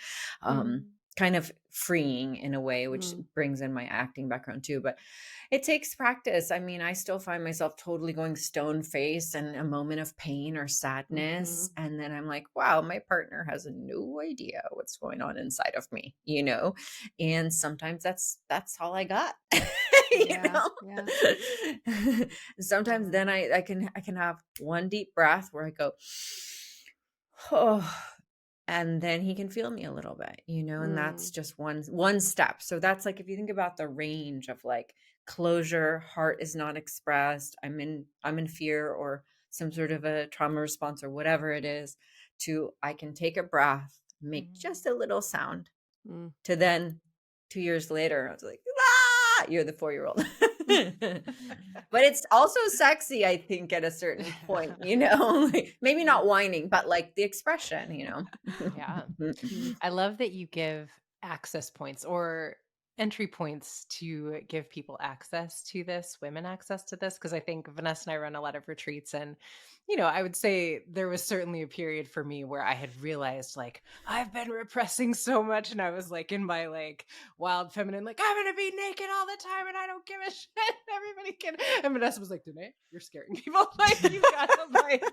kind of freeing in a way, which brings in my acting background too. But it takes practice. I mean, I still find myself totally going stone face and a moment of pain or sadness. And then I'm like, wow, my partner has no idea what's going on inside of me, you know? And sometimes that's all I got. You know, sometimes then I can have one deep breath where I go, oh, and then he can feel me a little bit, you know, and that's just one step. So that's like, if you think about the range of like closure, heart is not expressed, I'm in fear or some sort of a trauma response or whatever it is, to I can take a breath, make just a little sound, to then 2 years later I was like, ah, you're the 4-year-old. But it's also sexy, I think, at a certain point, you know, like, maybe not whining, but like the expression, you know. Yeah. I love that you give access points or entry points to give people access to this, women access to this. Cause I think Vanessa and I run a lot of retreats. And, you know, I would say there was certainly a period for me where I had realized like, I've been repressing so much. And I was like in my like wild feminine, like, I'm going to be naked all the time and I don't give a shit. Everybody can. And Vanessa was like, Danae, you're scaring people. Like, you've got to like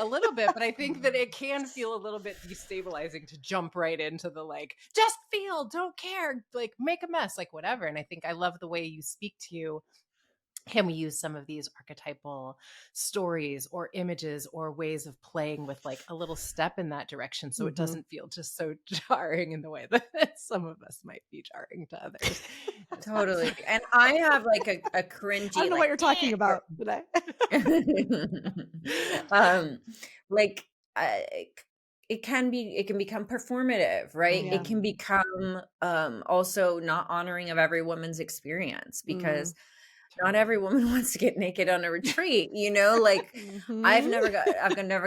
a little bit, but I think that it can feel a little bit destabilizing to jump right into the like, just feel, don't care, like make a mess, like whatever. And I think I love the way you speak to, can we use some of these archetypal stories or images or ways of playing with like a little step in that direction so it doesn't feel just so jarring in the way that some of us might be jarring to others. Totally. And I have like a cringy, I don't know like, what you're talking about today. like it can become performative, right? It can become also not honoring of every woman's experience, because not every woman wants to get naked on a retreat, you know, like I've never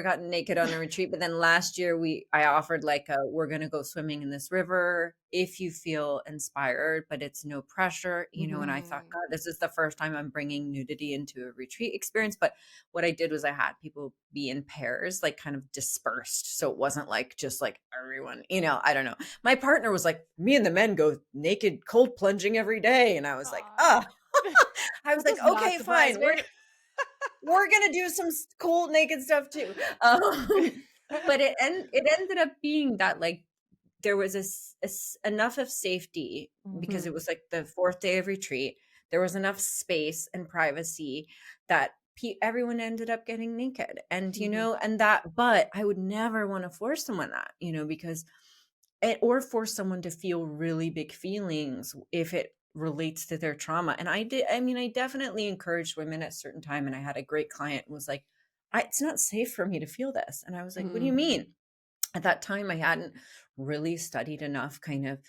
gotten naked on a retreat, but then last year I offered like we're going to go swimming in this river if you feel inspired, but it's no pressure, you know. And I thought, God, this is the first time I'm bringing nudity into a retreat experience. But what I did was I had people be in pairs, like kind of dispersed. So it wasn't like just like everyone, you know, I don't know. My partner was like, me and the men go naked, cold plunging every day. And I was like, oh, I was like, okay, fine. We're going to do some cool naked stuff too. But it ended up being that like, there was enough of safety, because it was like the 4th day of retreat. There was enough space and privacy that everyone ended up getting naked. And, you know, and that, but I would never want to force someone that, you know, because or force someone to feel really big feelings if it relates to their trauma. And I definitely encouraged women at a certain time. And I had a great client who was like, it's not safe for me to feel this. And I was like, what do you mean? At that time, I hadn't really studied enough kind of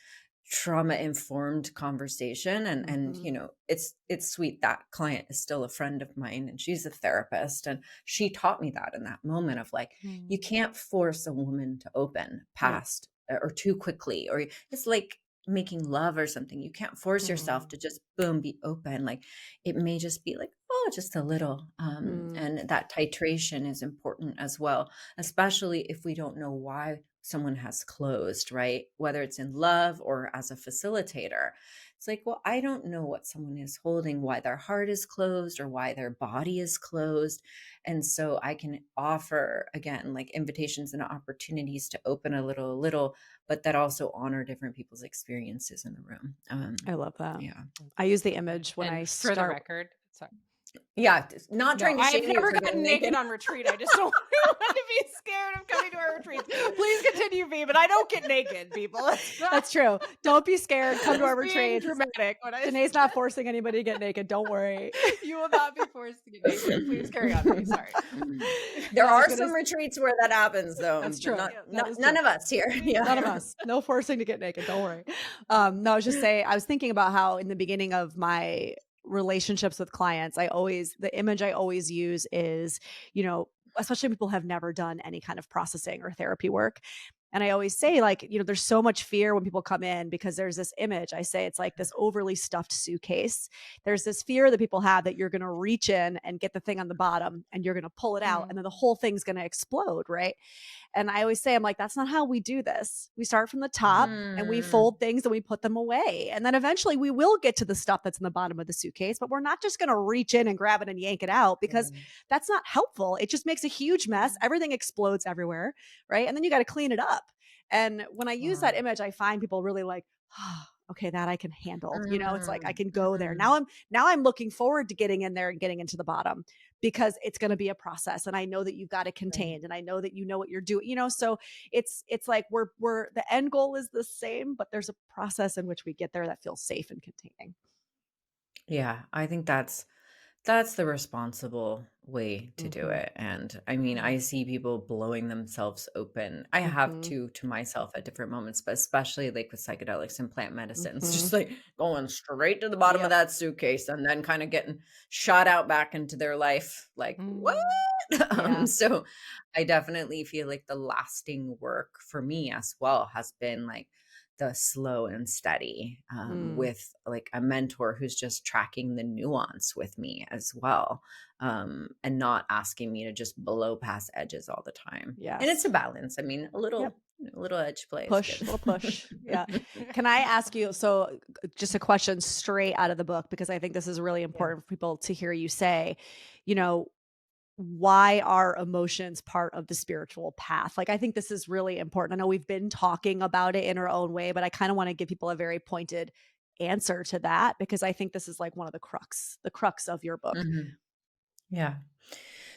trauma informed conversation. And, you know, it's sweet. That client is still a friend of mine and she's a therapist. And she taught me that in that moment of like, you can't force a woman to open past or too quickly, or it's like making love or something. You can't force yourself to just boom, be open. Like it may just be like, oh, just a little. And that titration is important as well, especially if we don't know why someone has closed, right? Whether it's in love or as a facilitator. It's like, well, I don't know what someone is holding, why their heart is closed or why their body is closed. And so I can offer, again, like invitations and opportunities to open a little, but that also honor different people's experiences in the room. I love that. Yeah. I use the image when And I for the start. record, sorry. Yeah. Not trying to I've shame you never for gotten getting naked on retreat. I just don't want to be scared of coming to our retreats. Please continue, V, but but I don't get naked, people. That's true. Don't be scared. Come to I our was being retreats. dramatic when I Danae's not forcing anybody to get naked. Don't worry. you will not be forced to get naked. Please carry on, Ray. Sorry. There No, I was are gonna some s- retreats where that happens, though, That's but true. not, That is none true. of us here. None of Yeah. us. No forcing to get naked. Don't worry. No, I was just saying, I was thinking about how in the beginning of my relationships with clients, the image I always use is, especially people have never done any kind of processing or therapy work. And I always say, like, there's so much fear when people come in because there's this image. I say it's like this overly stuffed suitcase. There's this fear that people have that you're going to reach in and get the thing on the bottom and you're going to pull it out and then the whole thing's going to explode. Right. And I always say, I'm like, that's not how we do this. We start from the top and we Mm, fold things and we put them away. And then eventually we will get to the stuff that's in the bottom of the suitcase, but we're not just going to reach in and grab it and yank it out because mm, that's not helpful. It just makes a huge mess. Everything explodes everywhere. Right. And then you got to clean it up. And when I use wow. that image, I find people really like, oh, okay, that I can handle. It's like I Mm, can go there. mm, Now I'm looking forward to getting in there and getting into the bottom because it's going to be a process and I know that you've got it right. contained and I know that you know what you're doing, so it's like we're the end goal is the same, but there's a process in which we get there that feels safe and containing. Yeah, I think that's the responsible way to do Mhm. it. And I mean, I see people blowing themselves open. I have Mhm. to myself at different moments, but especially like with psychedelics and plant medicines, just Mhm. like going straight to the bottom of Yep. that suitcase and then kind of getting shot out back into their life. Like, what? Mm. Yeah. So I definitely feel like the lasting work for me as well has been like the slow and steady Mm. with like a mentor who's just tracking the nuance with me as well, and not asking me to just blow past edges all the time. And it's Yes. a balance. I mean, Yep. a little edge play is Push, good. little push. Yeah. Can I ask you, so just a question straight out of the book, because I think this is really Yeah. important for people to hear you say, you know, why are emotions part of the spiritual path? Like, I think this is really important. I know we've been talking about it in our own way, but I kind of want to give people a very pointed answer to that because I think this is like one of the crux of your book. Mhm. Yeah.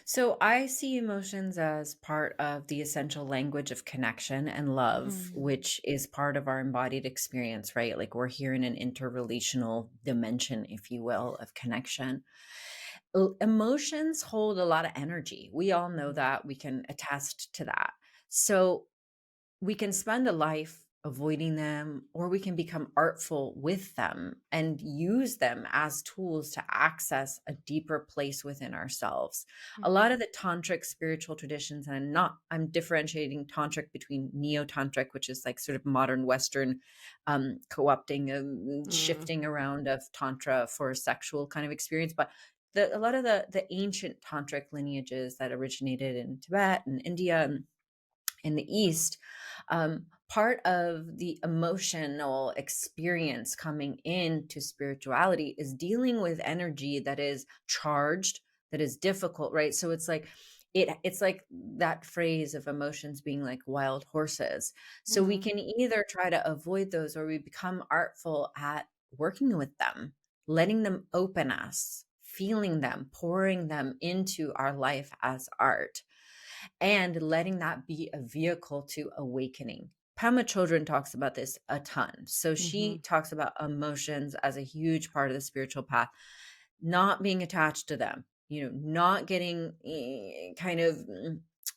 So I see emotions as part of the essential language of connection and love, Mm. which is part of our embodied experience, right? Like we're here in an interrelational dimension, if you will, of connection. Emotions hold a lot of energy. We all know Mhm. that. We can attest to that. So we can spend a life avoiding them, or we can become artful with them and use them as tools to access a deeper place within ourselves. A Mhm. lot of the tantric spiritual traditions, and I'm differentiating tantric between neo-tantric, which is like sort of modern Western co-opting and Mm. shifting around of tantra for sexual kind of experience. But a lot of the ancient tantric lineages that originated in Tibet and India and in the East, part of the emotional experience coming into spirituality is dealing with energy that is charged, that is difficult, right? So it's like that phrase of emotions being like wild horses. So we Mhm. can either try to avoid those or we become artful at working with them, letting them open us, feeling them, pouring them into our life as art and letting that be a vehicle to awakening. Pema Chodron talks about this a ton. So she Mhm. talks about emotions as a huge part of the spiritual path, not being attached to them, not getting kind of,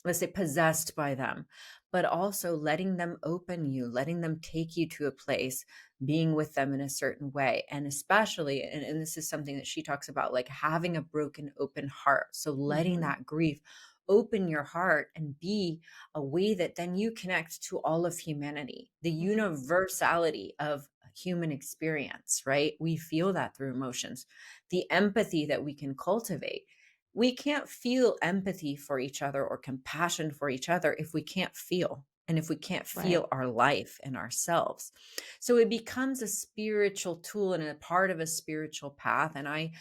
let's say, possessed by them, but also letting them open you, letting them take you to a place, being with them in a certain way. And especially, and this is something that she talks about, like having a broken, open heart. So letting Mhm. that grief open your heart and be a way that then you connect to all of humanity, the Mhm. universality of human experience, right? We feel that through emotions, the empathy that we can cultivate. We can't feel empathy for each other or compassion for each other if we can't feel and if we can't Right. feel our life and ourselves. So it becomes a spiritual tool and a part of a spiritual path. And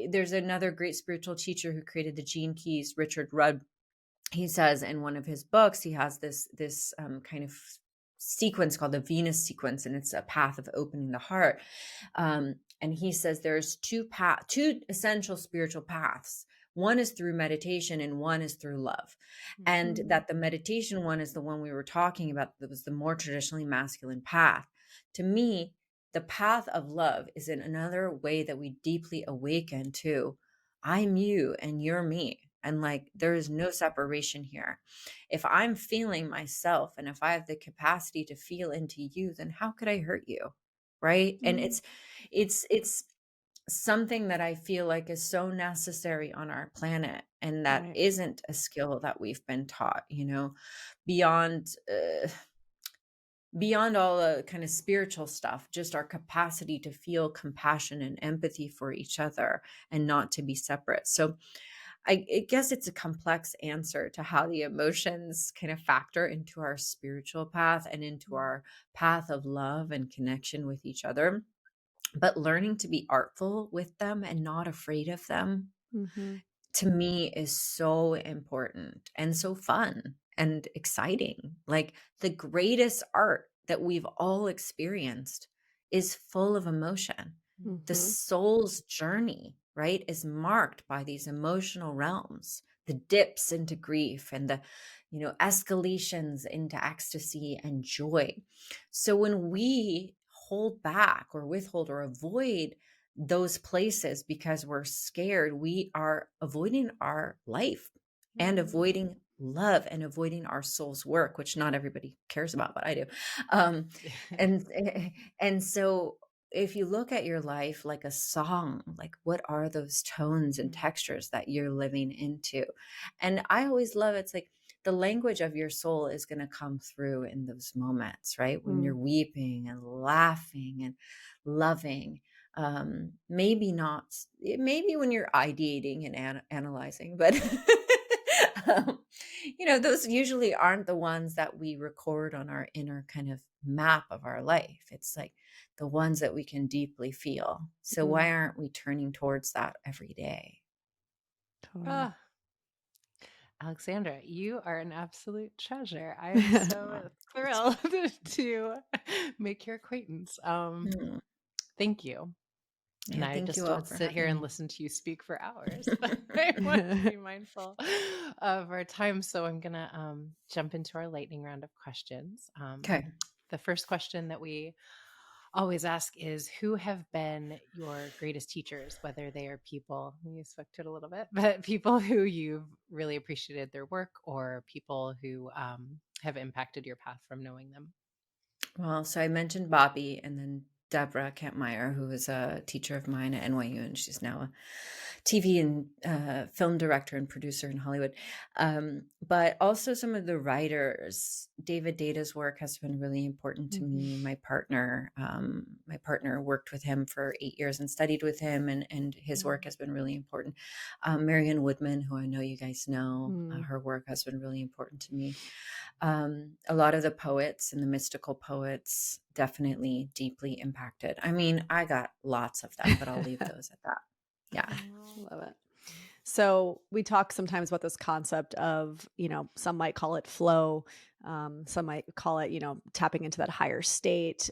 there's another great spiritual teacher who created the Gene Keys, Richard Rudd. He says in one of his books, he has this kind of sequence called the Venus sequence, and it's a path of opening the heart. And he says there's two essential spiritual paths. One is through meditation and one is through love. And Mhm. that the meditation one is the one we were talking about, that was the more traditionally masculine path. To me, the path of love is in another way that we deeply awaken to I'm you and you're me. And like, there is no separation here. If I'm feeling myself and if I have the capacity to feel into you, then how could I hurt you? Right. And Mhm. it's something that I feel like is so necessary on our planet. And that Right. isn't a skill that we've been taught, beyond, beyond all the kind of spiritual stuff, just our capacity to feel compassion and empathy for each other and not to be separate. So I guess it's a complex answer to how the emotions kind of factor into our spiritual path and into our path of love and connection with each other. But learning to be artful with them and not afraid of them, Mhm. to me, is so important and so fun and exciting. Like, the greatest art that we've all experienced is full of emotion. The Mhm. soul's journey, right, is marked by these emotional realms, the dips into grief and the, escalations into ecstasy and joy. So when we hold back or withhold or avoid those places because we're scared, we are avoiding our life and Mhm. avoiding love and avoiding our soul's work, which not everybody cares about, but I do. Um, and and so if you look at your life like a song, like, what are those tones and Mm. textures that you're living into? And I always love it's like the language of your soul is going to come through in those moments, right? When Mm. you're weeping and laughing and loving. Maybe not, maybe when you're ideating and analyzing, but um, those usually aren't the ones that we record on our inner kind of map of our life. It's like the ones that we can deeply feel. So Mm. why aren't we turning towards that every day? Totally. Ah, Alexandra, you are an absolute treasure. I am Oh, so that's thrilled to make your acquaintance. mm, Thank you. And yeah, I thank you just all don't for sit here having and me. listen to you speak for hours, but I want to be mindful of our time. So I'm going to jump into our lightning round of questions. Okay. The first question that we always ask is, who have been your greatest teachers, whether they are people, you spoke to it a little bit, but people who you've really appreciated their work, or people who have impacted your path from knowing them? Well, so I mentioned Bobby and then Deborah Kampmeyer, who was a teacher of mine at NYU, and she's now a TV and film director and producer in Hollywood. But also some of the writers. David Data's work has been really important to Mhm. me. My partner worked with him for 8 years and studied with him, and his work has been really important. Marianne Woodman, who I know you guys know, Mm. her work has been really important to me. A lot of the poets and the mystical poets definitely deeply impacted. I mean, I got lots of them, but I'll leave those at that. Yeah. Love it. So we talk sometimes about this concept of, some might call it flow, some might call it, tapping into that higher state.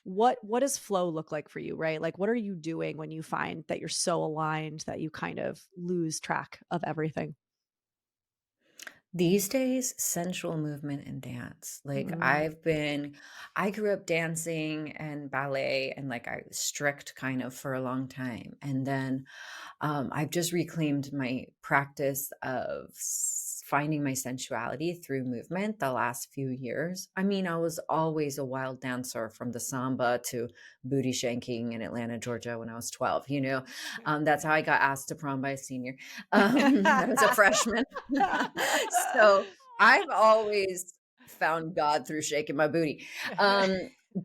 What does flow look like for you, right? Like, what are you doing when you find that you're so aligned that you kind of lose track of everything? These days, sensual movement and dance. Like, Mm. I grew up dancing and ballet, and like I was strict kind of for a long time. And then I've just reclaimed my practice of finding my sensuality through movement the last few years. I mean, I was always a wild dancer, from the samba to booty shanking in Atlanta, Georgia when I was 12, That's how I got asked to prom by a senior. I was a freshman. So I've always found God through shaking my booty.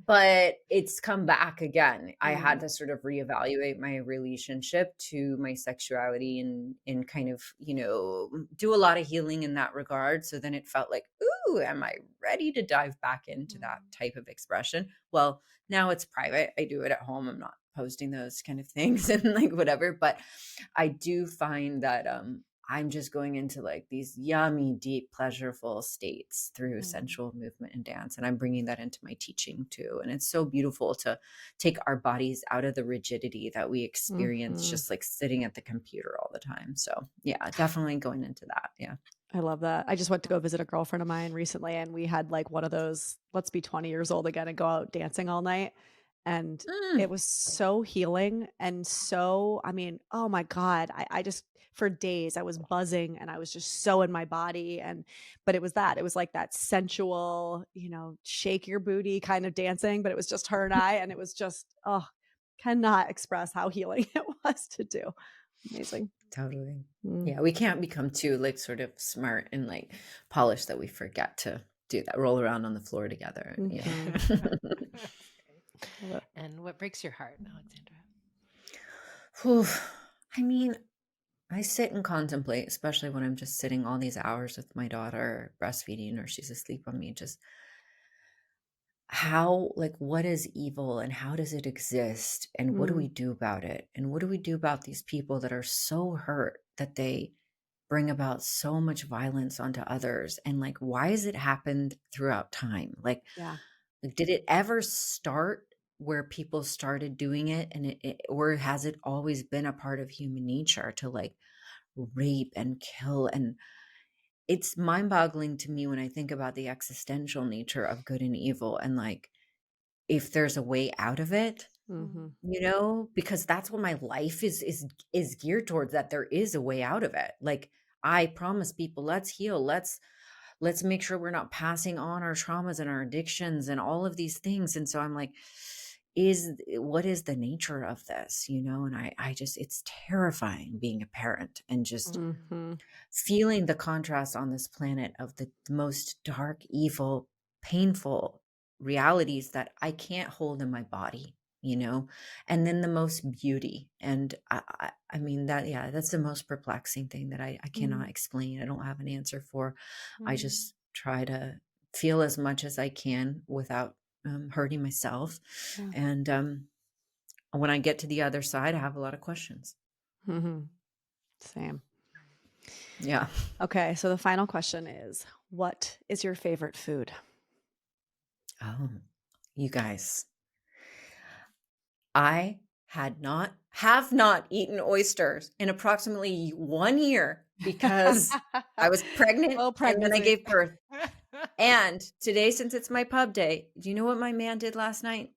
But it's come back again. I had Mm. to sort of reevaluate my relationship to my sexuality and kind of, do a lot of healing in that regard. So then it felt like, ooh, am I ready to dive back into that type of expression? Well, now it's private. I do it at home. I'm not posting those kind of things and like whatever. But I do find that I'm just going into like these yummy, deep, pleasureful states through Mhm. sensual movement and dance. And I'm bringing that into my teaching too. And it's so beautiful to take our bodies out of the rigidity that we experience Mhm. just like sitting at the computer all the time. So yeah, definitely going into that. Yeah. I love that. I just went to go visit a girlfriend of mine recently, and we had like one of those, let's be 20 years old again and go out dancing all night. And Mm, it was so healing and so, I mean, oh my God. I just, for days, I was buzzing and I was just so in my body. But it was that, it was like that sensual, shake your booty kind of dancing, but it was just her and I. And it was just, oh, cannot express how healing it was to do. Amazing. totally. Mm. Yeah. We can't become too like sort of smart and like polished that we forget to do that, roll around on the floor together. Yeah. Mhm. That's great. Love it. And what breaks your heart, Alexandra? Whew. I mean, I sit and contemplate, especially when I'm just sitting all these hours with my daughter breastfeeding or she's asleep on me, just how, like, what is evil and how does it exist? And what do Mm. we do about it? And what do we do about these people that are so hurt that they bring about so much violence onto others? And like, why has it happened throughout time? Yeah. Like, did it ever start where people started doing it? And or has it always been a part of human nature to like rape and kill? And it's mind-boggling to me when I think about the existential nature of good and evil and like if there's a way out of it, Mhm. because that's what my life is geared towards, that there is a way out of it. Like I promise people, let's heal, let's make sure we're not passing on our traumas and our addictions and all of these things. And so I'm like, what is the nature of this? And I just, it's terrifying being a parent and just Mhm. feeling the contrast on this planet of the most dark, evil, painful realities that I can't hold in my body, and then the most beauty. And I mean that, yeah, that's the most perplexing thing that I cannot Mm. explain. I don't have an answer for. I Mm. just try to feel as much as I can without hurting myself. Yeah. And when I get to the other side, I have a lot of questions. Mhm. Same. Yeah. Okay, so the final question is, what is your favorite food? Oh, you guys. I have not eaten oysters in approximately 1 year because I was pregnant Oh, and then I pregnancy. gave birth. And today, since it's my pub day, do you know what my man did last night?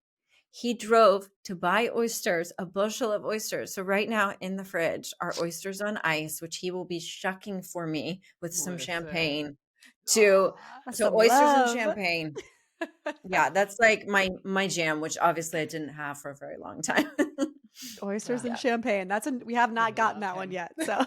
He drove to buy oysters, a bushel of oysters. So right now in the fridge are oysters on ice, which he will be shucking for me with some Listen. champagne to so Some oysters and love. champagne. Yeah, that's like my jam, which obviously I didn't have for a very long time. Oysters Ugh, and Yeah, champagne. We have not gotten love that one him. yet. So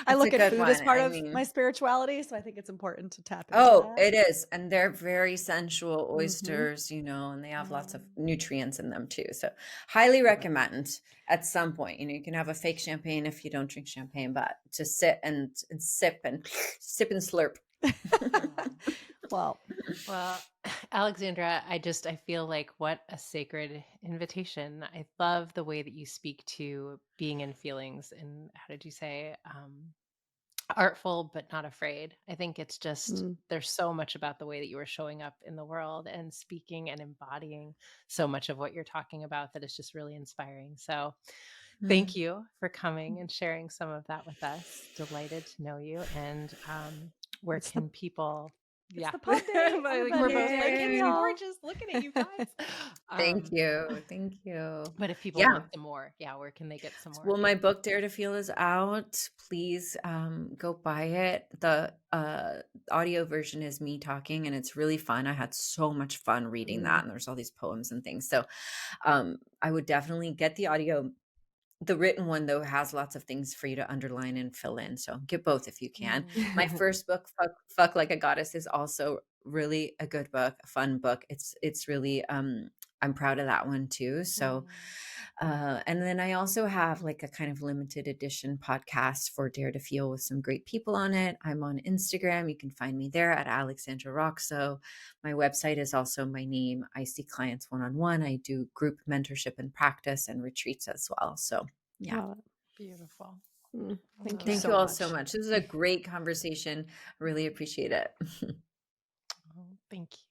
I it's a look at good food as one. part I of my mean, spirituality, so I think it's important to tap into oh, that. it is, and they're very sensual Mhm. oysters, and they have lots of Mm. nutrients in them too. So, highly recommend at some point. You can have a fake champagne if you don't drink champagne, but to sit and sip and sip and slurp. Mm. Well, Well, Alexandra, I feel like what a sacred invitation. I love the way that you speak to being in feelings and how did you say artful but not afraid. I think it's just mm, there's so much about the way that you are showing up in the world and speaking and embodying so much of what you're talking about that is just really inspiring. So, thank Mm. you for coming and sharing some of that with us. Delighted to know you. And where it's the can people? it's Yeah, the pub day, We're everybody. both like, Thank it's you all. gorgeous. Looking at you guys. Thank Um, you, thank you. but if people want Yeah. some more, yeah, where can they get some more? Well, my book Dare to Feel is out. Please go buy it. The audio version is me talking and it's really fun. I had so much fun reading that Mm, and there's all these poems and things. So I would definitely get the audio. The written one, though, has lots of things for you to underline and fill in. So get both if you can. Mm, My first book, Fuck Like a Goddess, is also really a good book, a fun book. It's really I'm proud of that one too. So mm, and then I also have like a kind of limited edition podcast for Dare to Feel with some great people on it. I'm on Instagram. You can find me there at Alexandra Roxo. My website is also my name. I see clients one-on-one. I do group mentorship and practice and retreats as well. So yeah. love it. beautiful. Thank you Thank so you all so much. much. This is a great conversation. Really appreciate it. Oh, thank you.